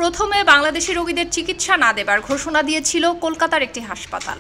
প্রথমে বাংলাদেশি রোগীদের চিকিৎসা না দেবার ঘোষণা দিয়েছিল কলকাতার একটি হাসপাতাল।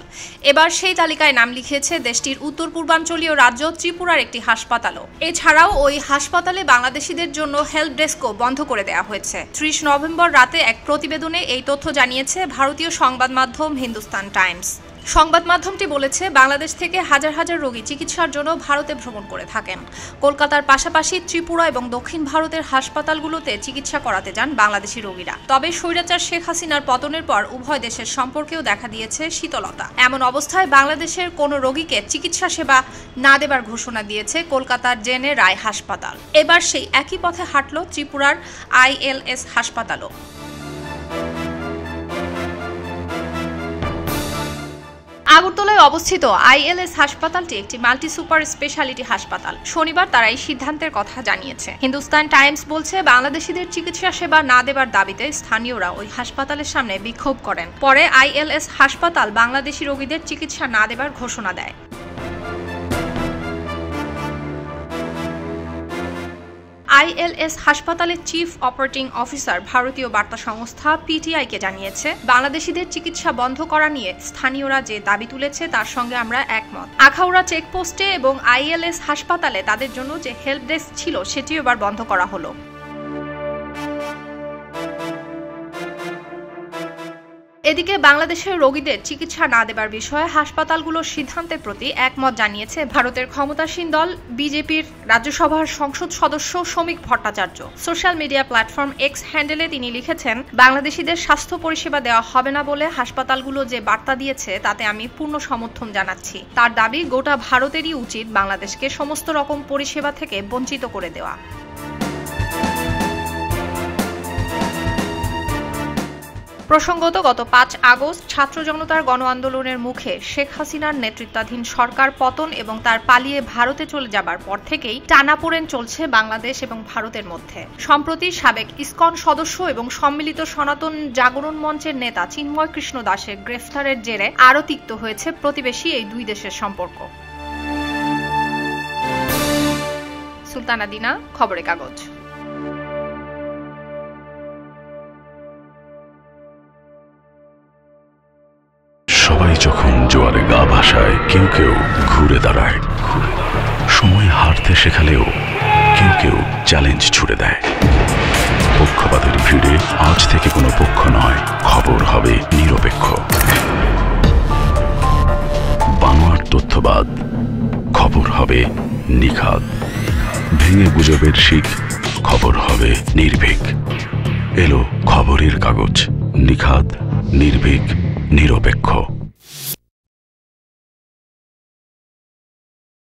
এবার সেই তালিকায় নাম লিখিয়েছে দেশটির উত্তর পূর্বাঞ্চলীয় রাজ্য ত্রিপুরার একটি হাসপাতালও। এছাড়াও ওই হাসপাতালে বাংলাদেশিদের জন্য হেল্প ডেস্কও বন্ধ করে দেওয়া হয়েছে। 30 নভেম্বর রাতে এক প্রতিবেদনে এই তথ্য জানিয়েছে ভারতীয় সংবাদ মাধ্যম হিন্দুস্তান টাইমস। সংবাদ মাধ্যমটি বলেছে, বাংলাদেশ থেকে হাজার হাজার রোগী চিকিৎসার জন্য ভারতে ভ্রমণ করে থাকেন। কলকাতার পাশাপাশি ত্রিপুরা এবং দক্ষিণ ভারতের হাসপাতালগুলোতে চিকিৎসা করাতে যান বাংলাদেশি রোগীরা। তবে স্বৈরাচার শেখ হাসিনার পতনের পর উভয় দেশের সম্পর্কেও দেখা দিয়েছে শীতলতা। এমন অবস্থায় বাংলাদেশের কোনো রোগীকে চিকিৎসা সেবা না দেবার ঘোষণা দিয়েছে কলকাতার জেনে রায় হাসপাতাল। এবার সেই একই পথে হাঁটল ত্রিপুরার ILS হাসপাতালও। আগরতলায় অবস্থিত ILS হাসপাতালটি একটি মাল্টি সুপার স্পেশালিটি হাসপাতাল। শনিবার তারা এই সিদ্ধান্তের কথা জানিয়েছে। হিন্দুস্তান টাইমস বলছে, বাংলাদেশিদের চিকিৎসা সেবা না দেবার দাবিতে স্থানীয়রা ওই হাসপাতালের সামনে বিক্ষোভ করেন। পরে ILS হাসপাতাল বাংলাদেশি রোগীদের চিকিৎসা না দেবার ঘোষণা দেয়। ILS হাসপাতালের চিফ অপারেটিং অফিসার ভারতীয় বার্তা সংস্থা PTI-কে জানিয়েছে, বাংলাদেশিদের চিকিৎসা বন্ধ করা নিয়ে স্থানীয়রা যে দাবি তুলেছে তার সঙ্গে আমরা একমত। আখাউড়া চেকপোস্টে এবং ILS হাসপাতালে তাদের জন্য যে হেল্প ডেস্ক ছিল সেটিও এবার বন্ধ করা হলো। এদিকে বাংলাদেশের রোগীদের চিকিৎসা না দেবার বিষয়ে হাসপাতালগুলোর সিদ্ধান্তের প্রতি একমত জানিয়েছে ভারতের ক্ষমতাসীন দল বিজেপির রাজ্যসভার সংসদ সদস্য শ্রমিক Bhattacharya. Social media platform X হ্যান্ডেলে তিনি লিখেছেন, বাংলাদেশিদের স্বাস্থ্য পরিষেবা দেওয়া হবে না বলে হাসপাতালগুলো যে বার্তা দিয়েছে তাতে আমি পূর্ণ সমর্থন জানাচ্ছি। তার দাবি, গোটা ভারতেরই উচিত বাংলাদেশকে সমস্ত রকম পরিষেবা থেকে বঞ্চিত করে দেওয়া। প্রসঙ্গত, গত 5 আগস্ট ছাত্র জনতার গণ আন্দোলনের মুখে শেখ হাসিনার নেতৃত্বাধীন সরকার পতন এবং তার পালিয়ে ভারতে চলে যাবার পর থেকেই টানাপোড়েন চলছে বাংলাদেশ এবং ভারতের মধ্যে। সম্প্রতি সাবেক ইসকন সদস্য এবং সম্মিলিত সনাতন জাগরণ মঞ্চের নেতা চিন্ময় কৃষ্ণ দাসের গ্রেফতারের জেরে আরও তিক্ত হয়েছে প্রতিবেশী এই দুই দেশের সম্পর্ক। সুলতানা দিনা, খবরের কাগজ। সবাই যখন জোয়ারে গা ভাসায়, কেউ কেউ ঘুরে দাঁড়ায়। সময় হারতে শেখালেও কেউ কেউ চ্যালেঞ্জ ছুড়ে দেয়। পক্ষপাতের ভিড়ে আজ থেকে কোনো পক্ষ নয়, খবর হবে নিরপেক্ষ। বানোয়ার তথ্যবাদ, খবর হবে নিখাদ। ভেঙে গুজবের শিখ, খবর হবে নির্ভীক। এলো খবরের কাগজ, নিখাদ, নির্ভীক, নিরপেক্ষ।